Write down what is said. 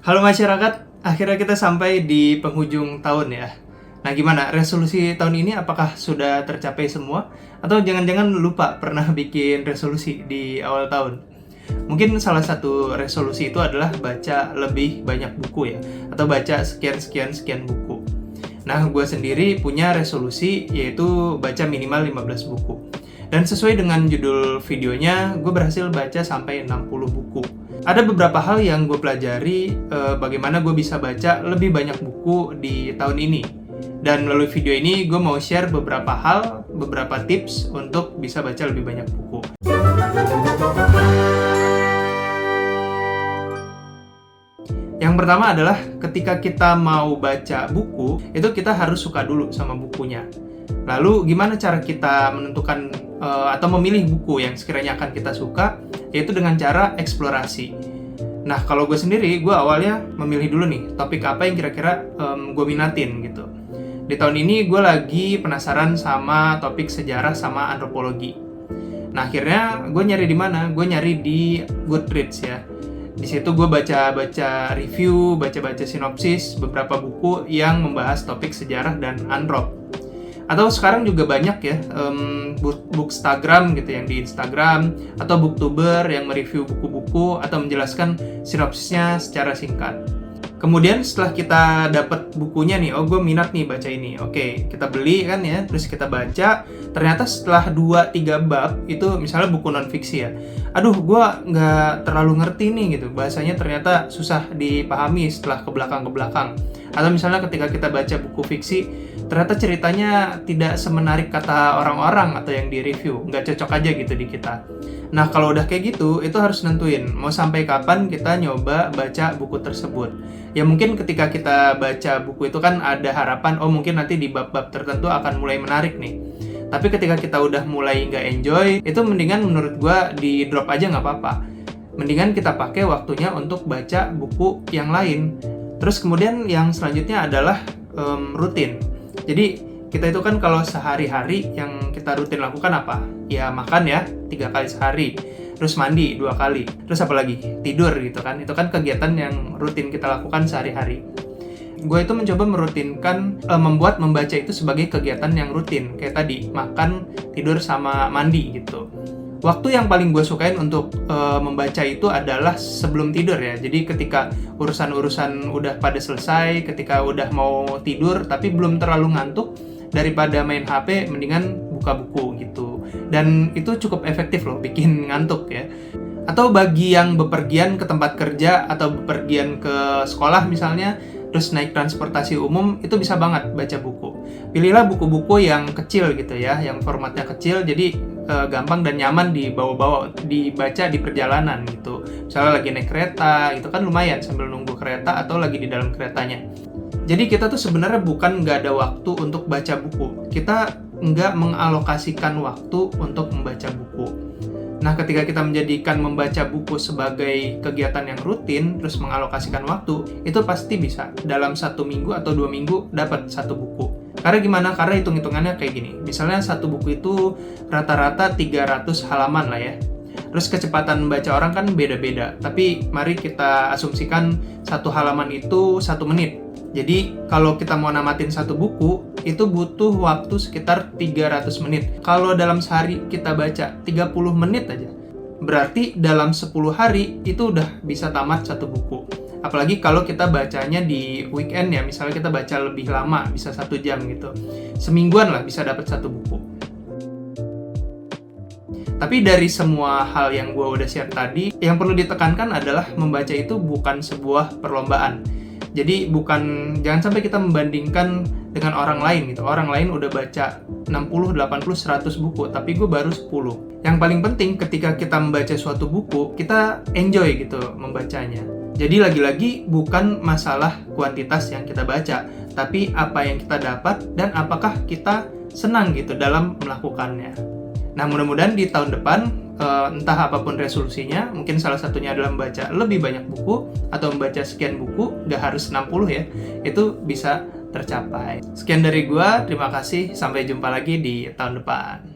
Halo masyarakat, akhirnya kita sampai di penghujung tahun ya. Nah gimana, resolusi tahun ini apakah sudah tercapai semua? Atau jangan-jangan lupa pernah bikin resolusi di awal tahun? Mungkin salah satu resolusi itu adalah baca lebih banyak buku ya, atau baca sekian buku. Nah, gue sendiri punya resolusi yaitu baca minimal 15 buku. Dan sesuai dengan judul videonya, gue berhasil baca sampai 60 buku. Ada beberapa hal yang gue pelajari bagaimana gue bisa baca lebih banyak buku di tahun ini. Dan melalui video ini gue mau share beberapa hal, beberapa tips untuk bisa baca lebih banyak buku. Yang pertama adalah ketika kita mau baca buku, itu kita harus suka dulu sama bukunya. Lalu gimana cara kita menentukan atau memilih buku yang sekiranya akan kita suka, yaitu dengan cara eksplorasi. Nah, kalau gue sendiri, gue awalnya memilih dulu nih, topik apa yang kira-kira gue minatin gitu. Di tahun ini gue lagi penasaran sama topik sejarah sama antropologi. Nah, akhirnya gue nyari di mana? Gue nyari di Goodreads ya. Di situ gue baca-baca review, baca-baca sinopsis beberapa buku yang membahas topik sejarah dan antrop. Atau sekarang juga banyak ya bookstagram gitu yang di Instagram, atau booktuber yang mereview buku-buku atau menjelaskan sinopsisnya secara singkat. Kemudian setelah kita dapat bukunya nih, oh gue minat nih baca ini, oke kita beli kan ya, terus kita baca. Ternyata setelah 2-3 bab itu misalnya buku non-fiksi ya, aduh gue nggak terlalu ngerti nih gitu, bahasanya ternyata susah dipahami setelah ke belakang. Atau misalnya ketika kita baca buku fiksi, ternyata ceritanya tidak semenarik kata orang-orang atau yang di-review, nggak cocok aja gitu di kita. Nah, kalau udah kayak gitu, itu harus nentuin mau sampai kapan kita nyoba baca buku tersebut. Ya mungkin ketika kita baca buku itu kan ada harapan, oh mungkin nanti di bab-bab tertentu akan mulai menarik nih. Tapi ketika kita udah mulai nggak enjoy, itu mendingan menurut gua di drop aja nggak apa-apa. Mendingan kita pakai waktunya untuk baca buku yang lain. Terus kemudian yang selanjutnya adalah rutin. Jadi kita itu kan kalau sehari-hari yang kita rutin lakukan apa? Ya makan ya, 3 kali sehari. Terus mandi 2 kali. Terus apa lagi? Tidur gitu kan. Itu kan kegiatan yang rutin kita lakukan sehari-hari. Gue itu mencoba merutinkan, membuat membaca itu sebagai kegiatan yang rutin. Kayak tadi, makan, tidur, sama mandi gitu. Waktu yang paling gue sukain untuk membaca itu adalah sebelum tidur ya. Jadi ketika urusan-urusan udah pada selesai, ketika udah mau tidur tapi belum terlalu ngantuk, daripada main HP, mendingan buka buku gitu. Dan itu cukup efektif loh, bikin ngantuk ya. Atau bagi yang bepergian ke tempat kerja atau bepergian ke sekolah misalnya, terus naik transportasi umum, itu bisa banget baca buku. Pilihlah buku-buku yang kecil gitu ya, yang formatnya kecil, jadi gampang dan nyaman dibawa-bawa, dibaca di perjalanan gitu. Misalnya lagi naik kereta, itu kan lumayan sambil nunggu kereta atau lagi di dalam keretanya. Jadi kita tuh sebenarnya bukan nggak ada waktu untuk baca buku. Kita nggak mengalokasikan waktu untuk membaca buku. Nah, ketika kita menjadikan membaca buku sebagai kegiatan yang rutin, terus mengalokasikan waktu, itu pasti bisa dalam 1 minggu atau 2 minggu dapat 1 buku. Karena gimana? Karena hitung-hitungannya kayak gini. Misalnya 1 buku itu rata-rata 300 halaman lah ya. Terus kecepatan membaca orang kan beda-beda. Tapi mari kita asumsikan 1 halaman itu 1 menit. Jadi kalau kita mau namatin 1 buku, itu butuh waktu sekitar 300 menit. Kalau dalam sehari kita baca 30 menit aja, berarti dalam 10 hari itu udah bisa tamat 1 buku. Apalagi kalau kita bacanya di weekend ya, misalnya kita baca lebih lama, bisa 1 jam gitu. Semingguan lah bisa dapat 1 buku. Tapi dari semua hal yang gue udah share tadi, yang perlu ditekankan adalah membaca itu bukan sebuah perlombaan. Jadi jangan sampai kita membandingkan dengan orang lain gitu. Orang lain udah baca 60, 80, 100 buku, tapi gue baru 10. Yang paling penting ketika kita membaca suatu buku, kita enjoy gitu membacanya. Jadi lagi-lagi bukan masalah kuantitas yang kita baca, tapi apa yang kita dapat dan apakah kita senang gitu dalam melakukannya. Nah, mudah-mudahan di tahun depan, entah apapun resolusinya, mungkin salah satunya adalah membaca lebih banyak buku, atau membaca sekian buku, nggak harus 60 ya, itu bisa tercapai. Sekian dari gua, terima kasih, sampai jumpa lagi di tahun depan.